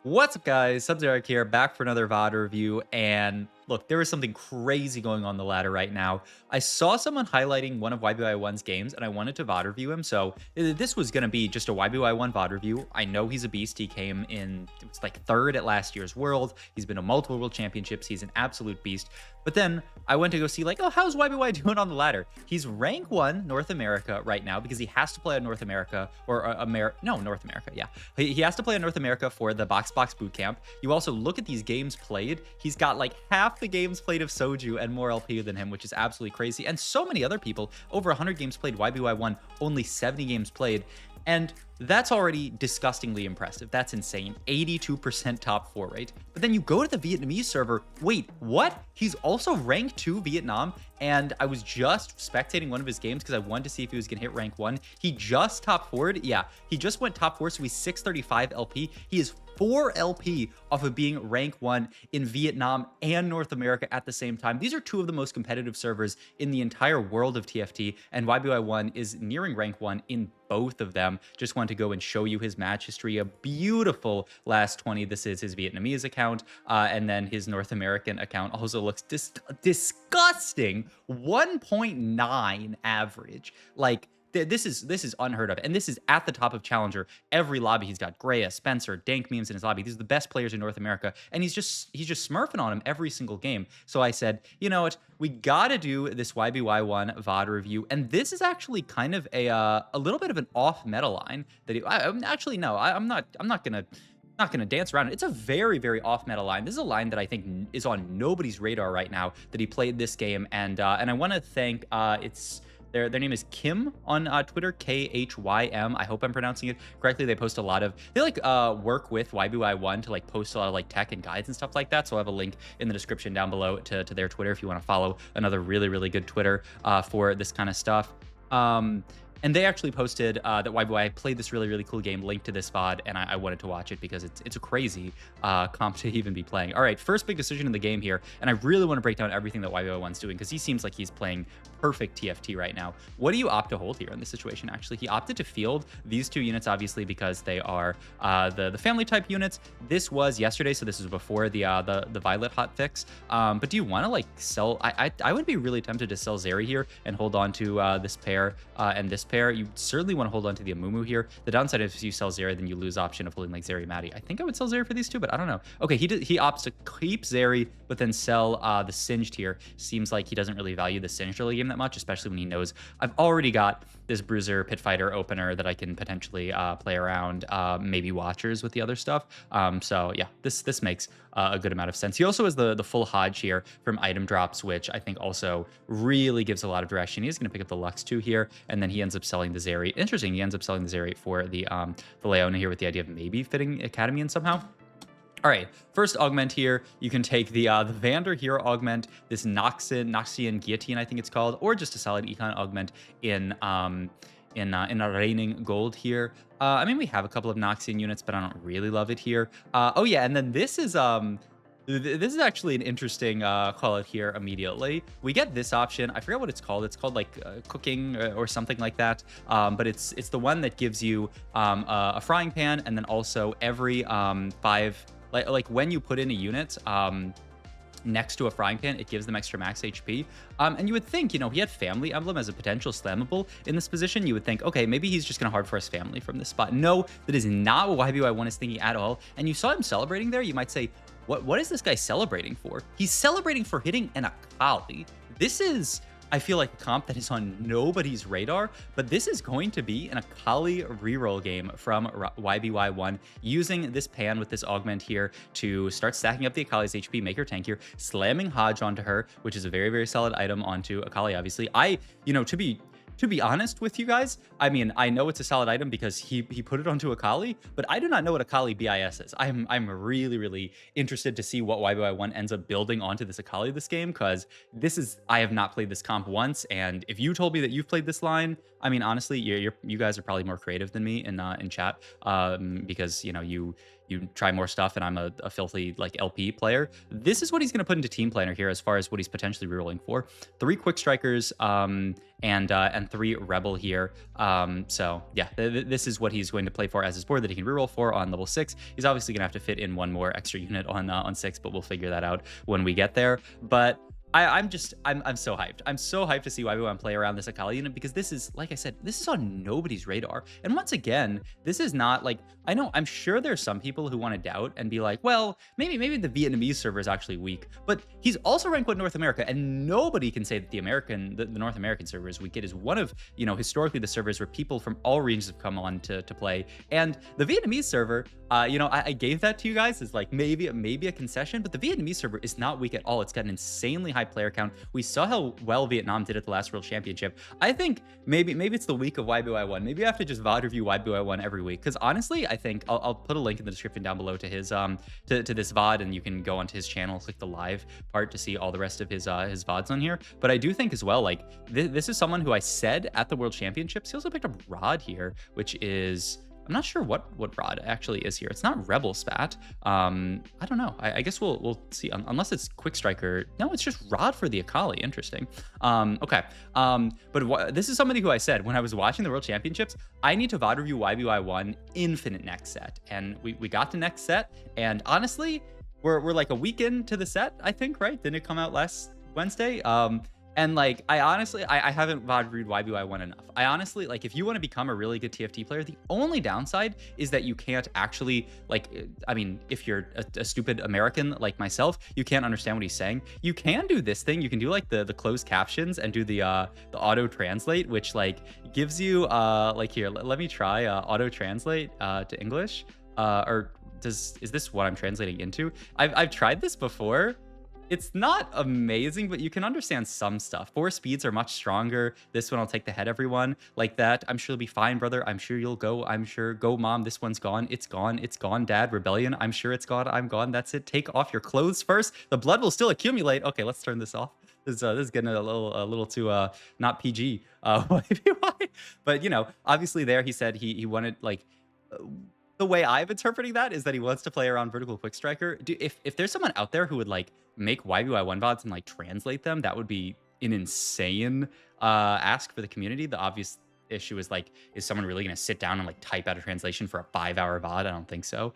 What's up, guys? Sub-Zero here, back for another VOD review. And look, there is something crazy going on the ladder right now. I saw someone highlighting one of YBY1's games, and I wanted to VOD review him. So this was going to be just a YBY1 VOD review. I know he's a beast. He came in, it was like third at last year's World. He's been to multiple World Championships. He's an absolute beast. But then I went to go see, like, oh, how's YBY doing on the ladder? He's rank 1 North America right now because he has to play on North America or North America. Yeah, he has to play on North America for the Box Boot Camp. You also look at these games played. He's got like half the games played of Soju and more LP than him, which is absolutely crazy. And so many other people, over 100 games played. YBY1 only 70 games played. And that's already disgustingly impressive. That's insane. 82% top 4 rate. But then you go to the Vietnamese server. Wait, what? He's also rank 2 Vietnam. And I was just spectating one of his games because I wanted to see if he was going to hit rank 1. He just top 4'd. Yeah, he just went top 4, so he's 635 LP. He is 4 LP off of being rank 1 in Vietnam and North America at the same time. These are two of the most competitive servers in the entire world of TFT, and YBY1 is nearing rank 1 in both of them. Just want to go and show you his match history. A beautiful last 20. This is his Vietnamese account, and then his North American account also looks disgusting. 1.9 average. Like, this is unheard of, and this is at the top of Challenger. Every lobby he's got Greya, Spencer, Dank memes in his lobby. These are the best players in North America, and he's just smurfing on him every single game. So I said, you know what, we gotta do this YBY1 VOD review, and this is actually kind of a little bit of an off meta line that I'm not gonna dance around it. It's a very off meta line. This is a line that I think is on nobody's radar right now that he played this game, and I want to thank their name is Kim on Twitter, KHYM. I hope I'm pronouncing it correctly. They post a lot of, they work with YBY1 to post a lot of tech and guides and stuff like that. So I'll have a link in the description down below to their Twitter if you want to follow another really good Twitter for this kind of stuff. And they actually posted that YBY played this really cool game, linked to this VOD, and I wanted to watch it because it's a crazy comp to even be playing. All right, first big decision in the game here, and I really want to break down everything that YBY1's doing because he seems like he's playing perfect TFT right now. What do you opt to hold here in this situation, actually? He opted to field these two units, obviously, because they are the family type units. This was yesterday, so this is before the Violet hotfix. But do you want to sell? I would be really tempted to sell Zeri here and hold on to this pair and this pair. You certainly want to hold on to the Amumu here. The downside is if you sell Zeri, then you lose option of holding Zeri Maddie. I think I would sell Zeri for these two, but I don't know. Okay, he opts to keep Zeri, but then sell the Singed here. Seems like he doesn't really value the Singed early game that much, especially when he knows I've already got this Bruiser Pit Fighter opener that I can potentially play around, maybe Watchers with the other stuff. So yeah, this makes a good amount of sense. He also has the full Hodge here from item drops, which I think also really gives a lot of direction. He's going to pick up the Lux 2 here, and then he ends up selling the Zeri. Interesting, he ends up selling the Zeri for the Leona here with the idea of maybe fitting Academy in somehow. All right, first augment here. You can take the Vander Hero augment, this Noxian Guillotine, I think it's called, or just a solid econ augment in a Raining Gold here. I mean, we have a couple of Noxian units, but I don't really love it here. Oh yeah, and then this is actually an interesting call out here immediately. We get this option. I forget what it's called. It's called cooking or something like that. But it's the one that gives you a frying pan, and then also every 5, like when you put in a unit next to a frying pan, it gives them extra max HP. And you would think, he had Family Emblem as a potential slammable in this position. You would think, okay, maybe he's just gonna hard force Family from this spot. No, that is not what YBY1 is thinking at all. And you saw him celebrating there. You might say, what is this guy celebrating for? He's celebrating for hitting an Akali. This is, I feel like, a comp that is on nobody's radar, but this is going to be an Akali reroll game from YBY1 using this pan with this augment here to start stacking up the Akali's HP, make her tankier, slamming Hodge onto her, which is a very solid item onto Akali, obviously. To be honest with you guys, I mean, I know it's a solid item because he put it onto Akali, but I do not know what Akali BIS is. I'm really interested to see what YBY1 ends up building onto this Akali this game, because I have not played this comp once, and if you told me that you've played this line, I mean, honestly, you guys are probably more creative than me in chat, because you you try more stuff and I'm a filthy like LP player. This is what he's going to put into team planner here as far as what he's potentially rerolling for. 3 quick strikers and 3 rebel here. So yeah, this is what he's going to play for as his board that he can reroll for on level 6. He's obviously going to have to fit in 1 more extra unit on 6, but we'll figure that out when we get there. But I'm so hyped. I'm so hyped to see YBY1 play around this Akali unit because this is, like I said, this is on nobody's radar. And once again, this is not like, I'm sure there's some people who want to doubt and be like, well, maybe the Vietnamese server is actually weak, but he's also ranked with North America, and nobody can say that the North American server is weak. It is one of, historically the servers where people from all regions have come on to play. And the Vietnamese server, I gave that to you guys as like maybe a concession, but the Vietnamese server is not weak at all. It's got an insanely high player count. We saw how well Vietnam did at the last World Championship. I think maybe it's the week of YBY1. Maybe I have to just VOD review YBY1 every week, because honestly, I think I'll put a link in the description down below to his to this VOD, and you can go onto his channel, click the live part to see all the rest of his VODs on here. But I do think as well, like this is someone who I said at the World Championships, he also picked up Rod here, which is, I'm not sure what Rod actually is here. It's not Rebel Spat. I don't know. I guess we'll see. Unless it's Quick Striker. No, it's just Rod for the Akali. Interesting. Okay. But this is somebody who I said when I was watching the World Championships, I need to VOD review YBY1 Infinite next set, and we got to next set, and honestly, we're like a week into the set, I think, right? Didn't it come out last Wednesday? And like, I honestly, I haven't VOD reviewed YBY1 enough. I honestly, like, if you want to become a really good TFT player, the only downside is that you can't actually, like, I mean, if you're a stupid American like myself, you can't understand what he's saying. You can do this thing. You can do like the closed captions and do the auto translate, which like gives you, like here, let me try auto translate to English. Is this what I'm translating into? I've tried this before. It's not amazing, but you can understand some stuff. 4 speeds are much stronger. This one, I'll take the head, everyone. Like that. I'm sure it'll be fine, brother. I'm sure you'll go. I'm sure. Go, mom. This one's gone. It's gone. It's gone, dad. Rebellion. I'm sure it's gone. I'm gone. That's it. Take off your clothes first. The blood will still accumulate. Okay, let's turn this off. This is getting a little too not PG. YBY. But obviously there he said he wanted like. The way I'm interpreting that is that he wants to play around vertical quick striker. If there's someone out there who would like make YBY1 VODs and like translate them, that would be an insane ask for the community. The obvious issue is like, is someone really going to sit down and like type out a translation for a 5-hour VOD? I don't think so.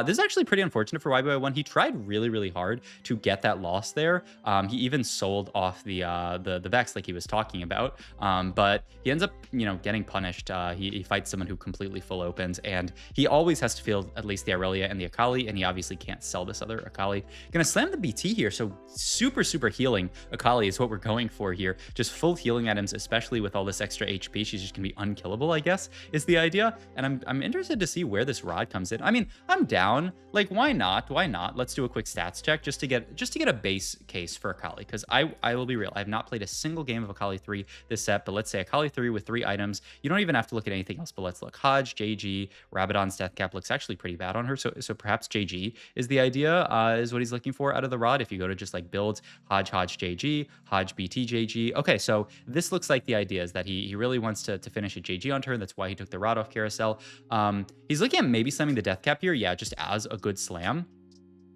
This is actually pretty unfortunate for YBY1. He tried really hard to get that loss there. He even sold off the Vex like he was talking about, but he ends up getting punished. He fights someone who completely full opens, and he always has to field at least the Aurelia and the Akali, and he obviously can't sell this other Akali. Gonna slam the BT here, so super healing Akali is what we're going for here. Just full healing items, especially with all this extra HP. She's just can be unkillable, I guess, is the idea. And I'm interested to see where this Rod comes in. I mean, I'm down. Like, why not? Let's do a quick stats check just to get a base case for Akali, because I will be real. I have not played a single game of Akali 3 this set, but let's say Akali 3 with 3 items. You don't even have to look at anything else, but let's look. Hodge, JG, Rabadon's death cap looks actually pretty bad on her, so perhaps JG is the idea, is what he's looking for out of the Rod. If you go to just like builds, Hodge JG, Hodge BT JG. Okay, so this looks like the idea is that he really wants to finish a JG on turn. That's why he took the Rod off carousel. He's looking at maybe slamming the death cap here. Yeah, just as a good slam.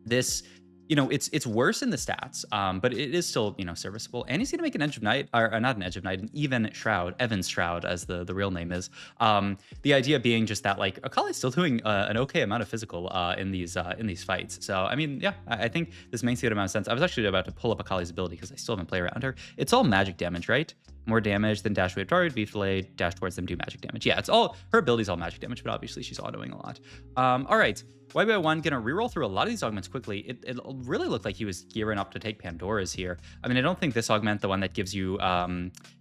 This, it's worse in the stats, but it is still, serviceable. And he's going to make an Edge of Night, or not an Edge of Night, an even Shroud, Evan's Shroud, as the real name is. The idea being just that, like, Akali's still doing an okay amount of physical in these fights. So, I mean, yeah, I think this makes a good amount of sense. I was actually about to pull up Akali's ability because I still haven't played around her. It's all magic damage, right? More damage than dash away target, beef delay, dash towards them, do magic damage. Yeah, it's all, her ability's all magic damage, but obviously she's autoing a lot. All right, YBY1 gonna reroll through a lot of these augments quickly. It really looked like he was gearing up to take Pandora's here. I mean, I don't think this augment, the one that gives you,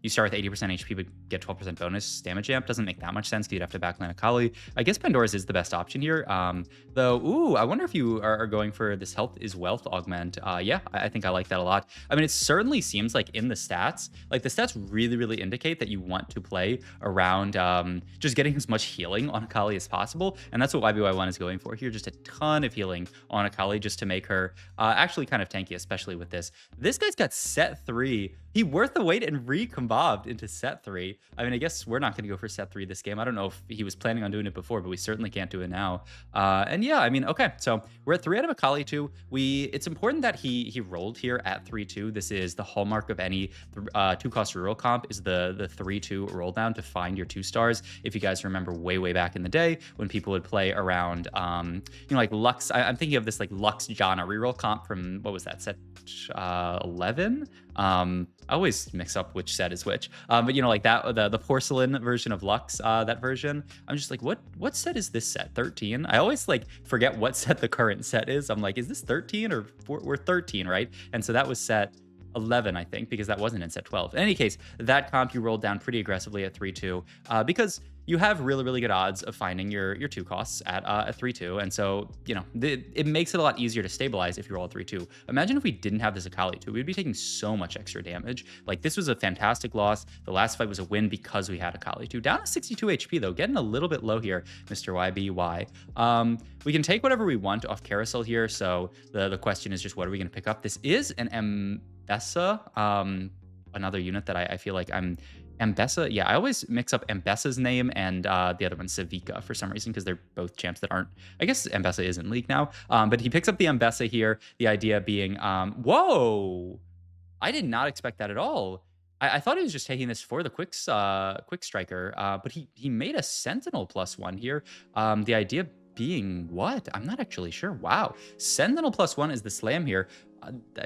you start with 80% HP but get 12% bonus damage amp, doesn't make that much sense because you'd have to backline Akali. I guess Pandora's is the best option here. Though, ooh, I wonder if you are going for this health is wealth augment. Yeah, I think I like that a lot. I mean, it certainly seems like in the stats, like the stats really indicate that you want to play around just getting as much healing on Akali as possible, and that's what YBY1 is going for here. Just a ton of healing on Akali just to make her actually kind of tanky, especially with this. This guy's got set 3 he worth the wait and recombobed into set 3. I mean, I guess we're not going to go for set 3 this game. I don't know if he was planning on doing it before, but we certainly can't do it now. And yeah, I mean, okay, so we're at 3 out of Akali 2. It's important that he rolled here at 3-2. This is the hallmark of any 2-cost reroll comp, is the 3-2 roll down to find your 2 stars. If you guys remember way back in the day when people would play around, like Lux. I'm thinking of this like Lux Janna reroll comp from, what was that, set 11? I always mix up which set is which. But like that, the porcelain version of Lux, that version, I'm just like, what set is this set? 13? I always like forget what set the current set is. I'm like, is this 13 or we're 13, right? And so that was set 11, I think, because that wasn't in set 12. In any case, that comp you rolled down pretty aggressively at 3-2, because you have really good odds of finding your 2 costs at a 3-2, and so it makes it a lot easier to stabilize if you roll a 3-2. Imagine if we didn't have this Akali 2, we'd be taking so much extra damage. Like, this was a fantastic loss. The last fight was a win because we had Akali 2. Down to 62 HP though, getting a little bit low here, Mr. YBY. We can take whatever we want off Carousel here, so the question is just, what are we going to pick up? This is an Mbessa, another unit that I feel like Mbessa. Yeah, I always mix up Mbessa's name and the other one, Savika, for some reason, because they're both champs that aren't. I guess Mbessa is in League now, but he picks up the Mbessa here. The idea being, whoa, I did not expect that at all. I thought he was just taking this for the quick striker, but he made a Sentinel +1 here. The idea being what? I'm not actually sure. Wow, Sentinel +1 is the slam here.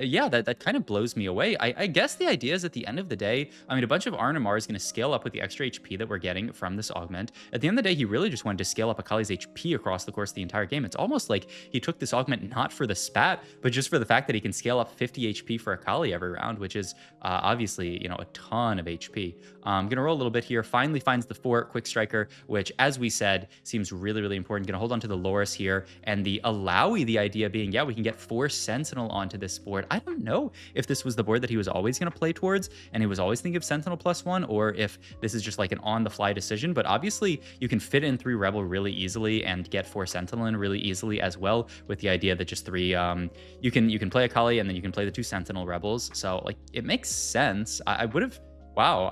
Yeah, that kind of blows me away. I guess the idea is, at the end of the day, I mean, a bunch of Arnamar is going to scale up with the extra HP that we're getting from this augment. At the end of the day, he really just wanted to scale up Akali's HP across the course of the entire game. It's almost like he took this augment not for the spat, but just for the fact that he can scale up 50 HP for Akali every round, which is obviously, a ton of HP. I'm going to roll a little bit here. Finally finds the 4 quick striker, which, as we said, seems really important. Going to hold on to the Loris here, and the Alawi, the idea being, yeah, we can get 4 Sentinel onto this board. I don't know if this was the board that he was always going to play towards and he was always thinking of Sentinel +1, or if this is just like an on-the-fly decision. But obviously you can fit in 3 Rebel really easily and get 4 Sentinel in really easily as well, with the idea that just 3 you can play Akali and then you can play the 2 Sentinel Rebels. So like, it makes sense. I would have, wow,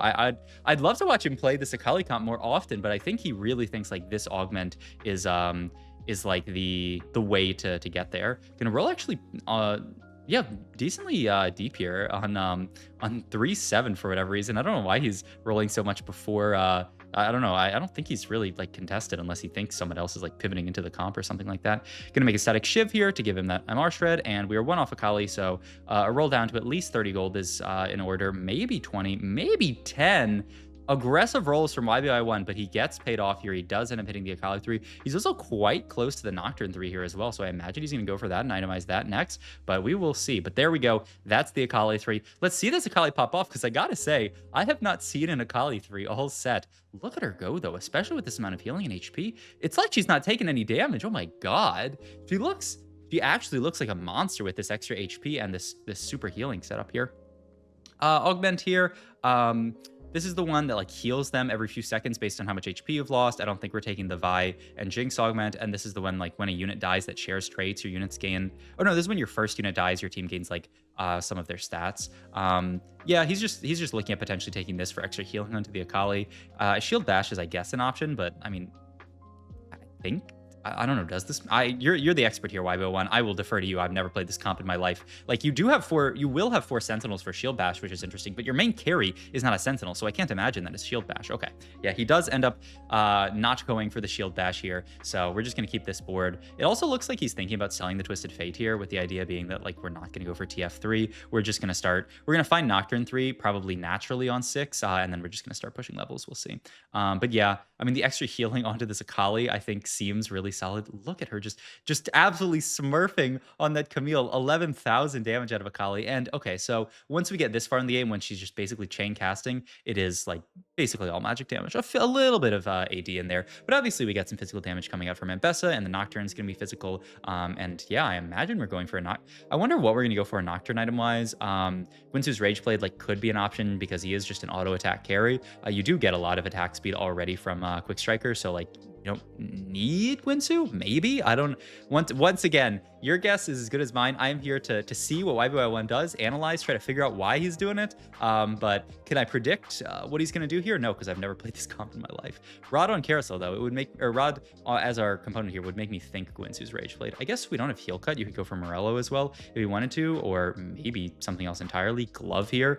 I'd love to watch him play this Akali comp more often, but I think he really thinks like this augment is like the way to get there. Gonna roll actually yeah, decently deep here on 3-7 for whatever reason. I don't know why he's rolling so much before. I don't know. I don't think he's really like contested unless he thinks someone else is like pivoting into the comp or something like that. Gonna make a static Shiv here to give him that MR shred, and we are 1 off Akali, so a roll down to at least 30 gold is in order. Maybe 20, maybe 10. Aggressive rolls from YBY1, but he gets paid off here. He does end up hitting the Akali 3. He's also quite close to the Nocturne 3 here as well, so I imagine he's going to go for that and itemize that next, but we will see. But there we go. That's the Akali 3. Let's see this Akali pop off, because I gotta say, I have not seen an Akali 3 all set. Look at her go, though, especially with this amount of healing and HP. It's like she's not taking any damage. Oh my god. She actually looks like a monster with this extra HP and this super healing setup here. Augment here. This is the one that like heals them every few seconds based on how much HP you've lost. I don't think we're taking the Vi and Jinx augment. And this is the one like when a unit dies that shares traits, your units gain. Oh no, this is when your first unit dies, your team gains like some of their stats. Yeah, he's just looking at potentially taking this for extra healing onto the Akali. Shield Bash is, I guess, an option, but I mean, I think I don't know. Does this? You're the expert here, YBY1. I will defer to you. I've never played this comp in my life. Like, you will have 4 Sentinels for Shield Bash, which is interesting. But your main carry is not a Sentinel, so I can't imagine that it's Shield Bash. Okay, yeah, he does end up not going for the Shield Bash here. So we're just gonna keep this board. It also looks like he's thinking about selling the Twisted Fate here, with the idea being that like we're not gonna go for TF3. We're just gonna start. We're gonna find Nocturne 3 probably naturally on 6, and then we're just gonna start pushing levels. We'll see. But yeah, I mean, the extra healing onto this Akali I think seems really solid. Look at her just absolutely smurfing on that Camille. 11,000 damage out of Akali. And okay, so once we get this far in the game, when she's just basically chain casting, it is like basically all magic damage. A little bit of AD in there, but obviously we get some physical damage coming out from Mbessa, and the Nocturne's gonna be physical. And yeah, I imagine we're going for a I wonder what we're gonna go for a Nocturne item wise. Winsu's Rage Blade like could be an option because he is just an auto attack carry. You do get a lot of attack speed already from Quick Striker, so like you don't need Winsu? Maybe? I don't once again, your guess is as good as mine. I am here to see what YBY1 does, analyze, try to figure out why he's doing it. But can I predict what he's going to do here? No, because I've never played this comp in my life. Rod on Carousel, though, it would make, or Rod as our component here would make me think Gwinsu's Rage played. I guess we don't have Heal Cut. You could go for Morello as well if you wanted to, or maybe something else entirely. Glove here.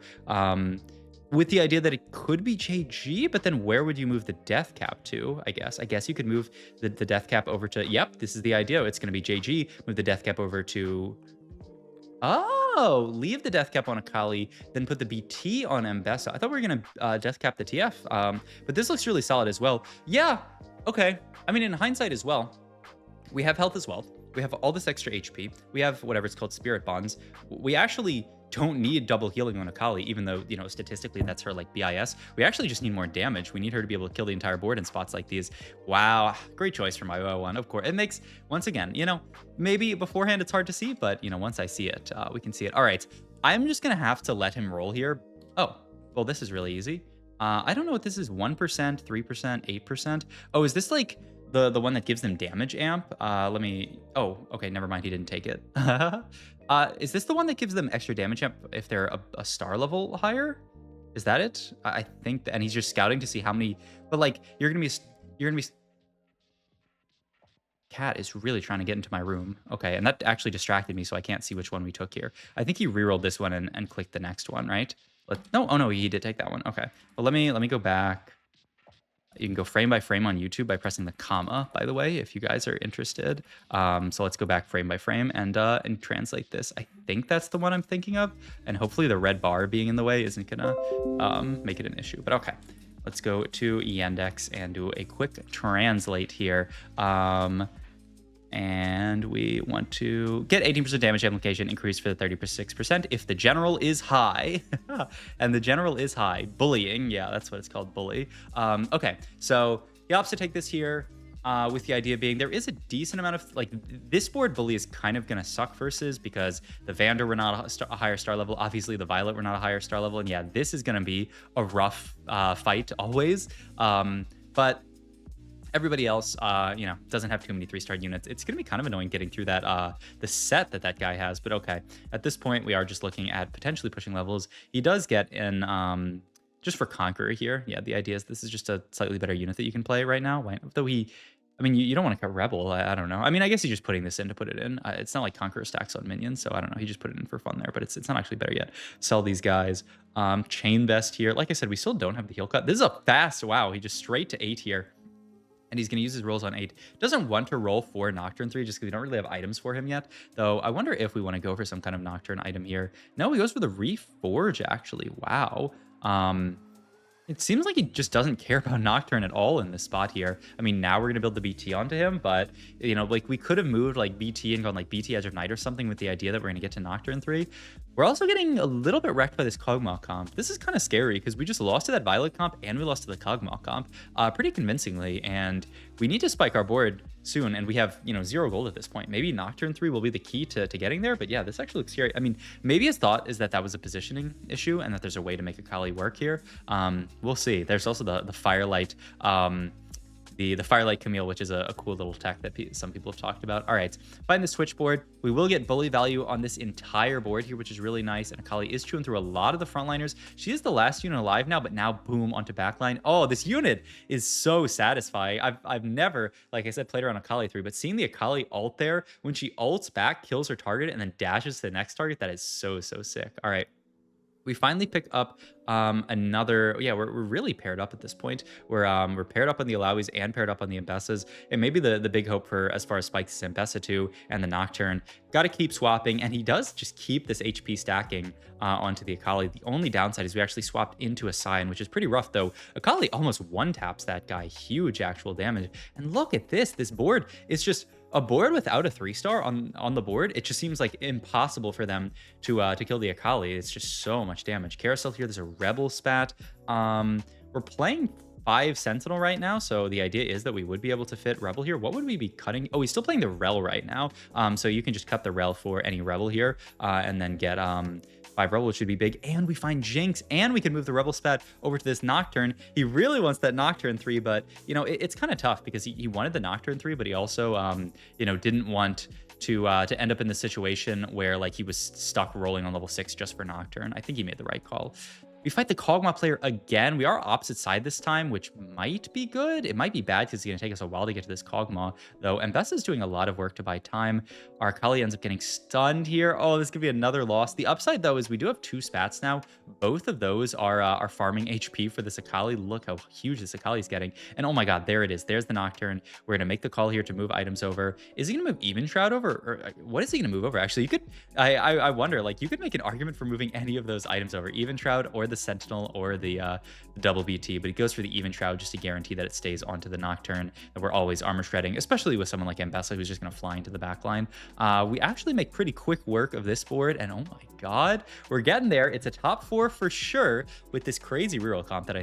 With the idea that it could be JG, but then where would you move the death cap to, I guess? I guess you could move the death cap over to, yep, this is the idea. It's going to be JG, move the death cap over to, oh, leave the death cap on Akali, then put the BT on Mbessa. I thought we were going to death cap the TF, but this looks really solid as well. Yeah, okay. I mean, in hindsight as well, we have health as well. We have all this extra HP. We have whatever it's called, Spirit Bonds. We actually don't need double healing on Akali, even though, you know, statistically that's her like BIS. We actually just need more damage. We need her to be able to kill the entire board in spots like these. Wow, great choice from YBY1, of course. It makes, once again, you know, maybe beforehand it's hard to see, but, you know, once I see it, we can see it. All right, I'm just gonna have to let him roll here. Oh, well, this is really easy. I don't know what this is, 1%, 3%, 8%. Oh, is this like the one that gives them damage amp? Let me, oh, okay, never mind, he didn't take it. Is this the one that gives them extra damage amp if they're a star level higher? Is that it? I think, and he's just scouting to see how many, but like, you're gonna be, cat is really trying to get into my room. Okay, and that actually distracted me, so I can't see which one we took here. I think he rerolled this one and clicked the next one, right? No, oh no, he did take that one. Okay, well, let me go back. You can go frame by frame on YouTube by pressing the comma, by the way, if you guys are interested. So let's go back frame by frame and translate this. I think that's the one I'm thinking of. And hopefully the red bar being in the way isn't gonna make it an issue. But okay, let's go to Yandex and do a quick translate here. And we want to get 18% damage application increased for the 36% if the general is high. And the general is high. Bullying, yeah, that's what it's called, bully. Okay, so he opts to take this here with the idea being there is a decent amount of, like, this board bully is kind of going to suck versus because the Vander were not a higher star level. Obviously, the Violet were not a higher star level. And yeah, this is going to be a rough fight always. But everybody else, you know, doesn't have too many 3-star units. It's going to be kind of annoying getting through that, the set that guy has. But okay, at this point, we are just looking at potentially pushing levels. He does get in, just for Conqueror here. Yeah, the idea is this is just a slightly better unit that you can play right now. Though I mean, you don't want to cut Rebel. I don't know. I mean, I guess he's just putting this in to put it in. It's not like Conqueror stacks on minions, so I don't know. He just put it in for fun there, but it's not actually better yet. Sell these guys. Chain Vest here. Like I said, we still don't have the heal cut. This is a fast, wow, he just straight to 8 here. And he's going to use his rolls on 8. Doesn't want to roll for Nocturne 3 just because we don't really have items for him yet. Though I wonder if we want to go for some kind of Nocturne item here. No, he goes for the Reforge, actually. Wow. It seems like he just doesn't care about Nocturne at all in this spot here. I mean, now we're going to build the BT onto him, but, you know, like, we could have moved, like, BT and gone, like, BT Edge of Night or something with the idea that we're going to get to Nocturne 3. We're also getting a little bit wrecked by this Kog'Maw comp. This is kind of scary because we just lost to that Violet comp and we lost to the Kog'Maw comp pretty convincingly, and we need to spike our board soon, and we have, you know, 0 gold at this point. Maybe Nocturne 3 will be the key to getting there, but yeah, this actually looks scary. I mean, maybe his thought is that that was a positioning issue and that there's a way to make Akali work here. We'll see. There's also the Firelight, the Firelight Camille, which is a cool little tech that some people have talked about. All right, find the switch board. We will get bully value on this entire board here, which is really nice. And Akali is chewing through a lot of the frontliners. She is the last unit alive now, but now boom onto backline. Oh, this unit is so satisfying. I've never, like I said, played her on Akali 3, but seeing the Akali ult there, when she ults back, kills her target, and then dashes to the next target, that is so sick. All right. We finally pick up another, yeah, we're really paired up at this point. We're paired up on the Alawis and paired up on the Mbessas, and maybe the big hope for as far as spikes is Mbessa 2 and the Nocturne. Got to keep swapping, and he does just keep this HP stacking onto the Akali. The only downside is we actually swapped into a Scion, which is pretty rough, though. Akali almost one-taps that guy. Huge actual damage. And look at this. This board is just a board without a 3-star on the board. It just seems like impossible for them to kill the Akali. It's just so much damage. Carousel here, there's a Rebel spat. We're playing 5 Sentinel right now, so the idea is that we would be able to fit Rebel here. What would we be cutting? Oh, he's still playing the Rel right now, so you can just cut the Rel for any Rebel here, and then get 5 Rebel should be big. And we find Jinx, and we can move the Rebel spat over to this Nocturne. He really wants that Nocturne 3, but, you know, it's kind of tough because he wanted the Nocturne 3, but he also, you know, didn't want to end up in the situation where like he was stuck rolling on level 6 just for Nocturne. I think he made the right call. We fight the Kog'Maw player again. We are opposite side this time, which might be good. It might be bad because it's going to take us a while to get to this Kog'Maw, though. Mbessa's doing a lot of work to buy time. Our Akali ends up getting stunned here. Oh, this could be another loss. The upside, though, is we do have 2 spats now. Both of those are farming HP for this Akali. Look how huge this Akali is getting. And oh my god, there it is. There's the Nocturne. We're going to make the call here to move items over. Is he going to move Even Shroud over? Or what is he going to move over? Actually, you could... I wonder, like, you could make an argument for moving any of those items over. Even Shroud or the Sentinel or the double BT, but he goes for the Even Shroud just to guarantee that it stays onto the Nocturne, and we're always armor shredding, especially with someone like Mbessa who's just going to fly into the back line. We actually make pretty quick work of this board, and oh my god, we're getting there. It's a top 4 for sure with this crazy reroll comp that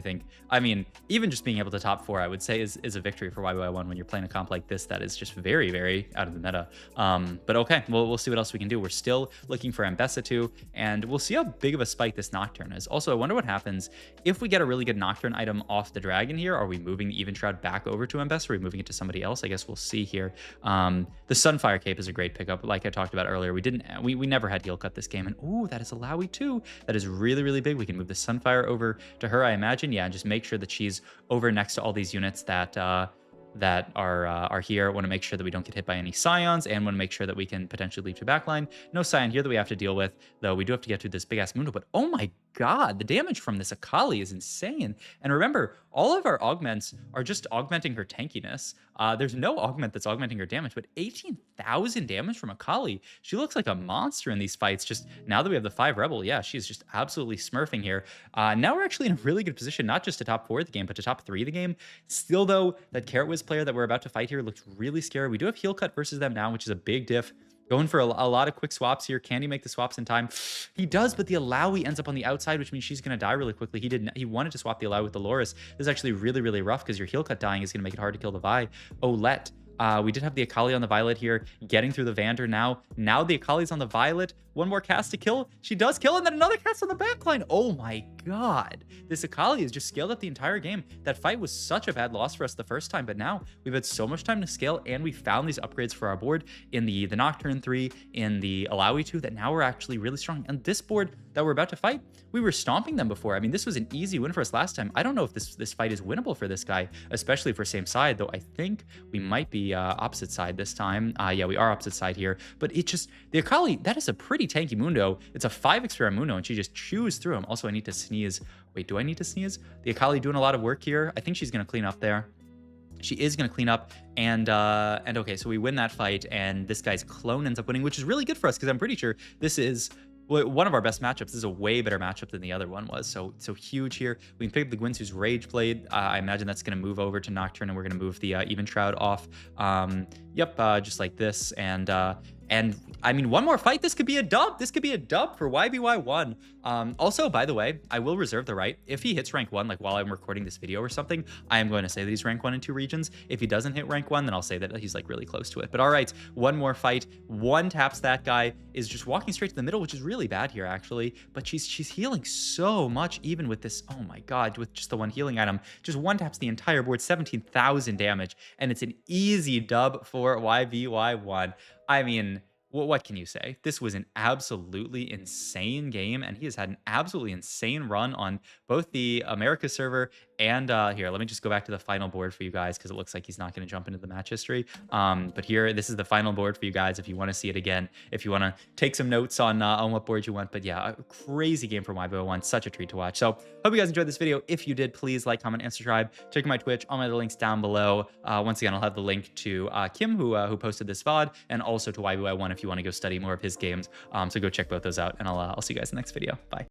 I mean, even just being able to top 4, I would say is a victory for YBY1 when you're playing a comp like this that is just very, very out of the meta. But okay, we'll see what else we can do. We're still looking for Mbessa 2, and we'll see how big of a spike this Nocturne is. Also, I wonder what happens if we get a really good Nocturne item off the dragon here. Are we moving the Even Shroud back over to Mbessa? Or are we moving it to somebody else? I guess we'll see here. The Sunfire Cape is a great pickup. Like I talked about earlier, we never had heal cut this game, and ooh, that is a Lowy too. That is really, really big. We can move the Sunfire over to her, I imagine. Yeah, and just make sure that she's over next to all these units that are here. Want to make sure that we don't get hit by any Scions, and want to make sure that we can potentially leave to backline. No Scion here that we have to deal with, though we do have to get to this big-ass Mundo, but oh my god, the damage from this Akali is insane. And remember, all of our augments are just augmenting her tankiness. There's no augment that's augmenting her damage, but 18,000 damage from Akali. She looks like a monster in these fights. Just now that we have the 5 Rebel, yeah, she's just absolutely smurfing here. Now we're actually in a really good position, not just to top 4 the game, but to top 3 the game. Still, though, that Carrot Wiz player that we're about to fight here looks really scary. We do have heal cut versus them now, which is a big diff. Going for a lot of quick swaps here. Can he make the swaps in time? He does, but the Alawi ends up on the outside, which means she's going to die really quickly. He wanted to swap the Alawi with the Loris. This is actually really, really rough because your heal cut dying is going to make it hard to kill the Vi. Olet. We did have the Akali on the Violet here, getting through the Vander now. Now the Akali's on the Violet. One more cast to kill. She does kill, and then another cast on the backline. Oh my god. This Akali has just scaled up the entire game. That fight was such a bad loss for us the first time, but now we've had so much time to scale, and we found these upgrades for our board in the Nocturne 3, in the Alawi 2, that now we're actually really strong. And this board that we're about to fight, we were stomping them before. I mean, this was an easy win for us last time. I don't know if this fight is winnable for this guy, especially for same side, though I think we might be opposite side this time. Yeah, we are opposite side here, but it just, the Akali, that is a pretty tanky Mundo. It's a 5 experience Mundo, and she just chews through him. Also, I need to sneeze. Wait, do I need to sneeze? The Akali doing a lot of work here. I think she's going to clean up there. She is going to clean up, and okay, so we win that fight, and this guy's clone ends up winning, which is really good for us, because I'm pretty sure this is one of our best matchups. This is a way better matchup than the other one was. So huge here. We can pick up the Gwynsu's Rage Blade. I imagine that's going to move over to Nocturne, and we're going to move the Even Shroud off. Yep, just like this. And I mean, one more fight, this could be a dub. This could be a dub for YBY1. Also, by the way, I will reserve the right, if he hits rank 1, like while I'm recording this video or something, I am going to say that he's rank 1 in 2 regions. If he doesn't hit rank 1, then I'll say that he's like really close to it. But all right, one more fight. One taps that guy, is just walking straight to the middle, which is really bad here, actually. But she's healing so much, even with this, oh my god, with just the one healing item. Just one taps the entire board, 17,000 damage, and it's an easy dub for YBY1. I mean, what can you say? This was an absolutely insane game, and he has had an absolutely insane run on both the America server and here, let me just go back to the final board for you guys, because it looks like he's not going to jump into the match history. But here, this is the final board for you guys if you want to see it again, if you want to take some notes on what board you want. But yeah, a crazy game from YBY1, such a treat to watch. So hope you guys enjoyed this video. If you did, please like, comment, and subscribe. Check my Twitch, all my other links down below. Once again, I'll have the link to Kim, who posted this VOD, and also to YBY1 if you want to go study more of his games. So go check both those out, and I'll see you guys in the next video. Bye.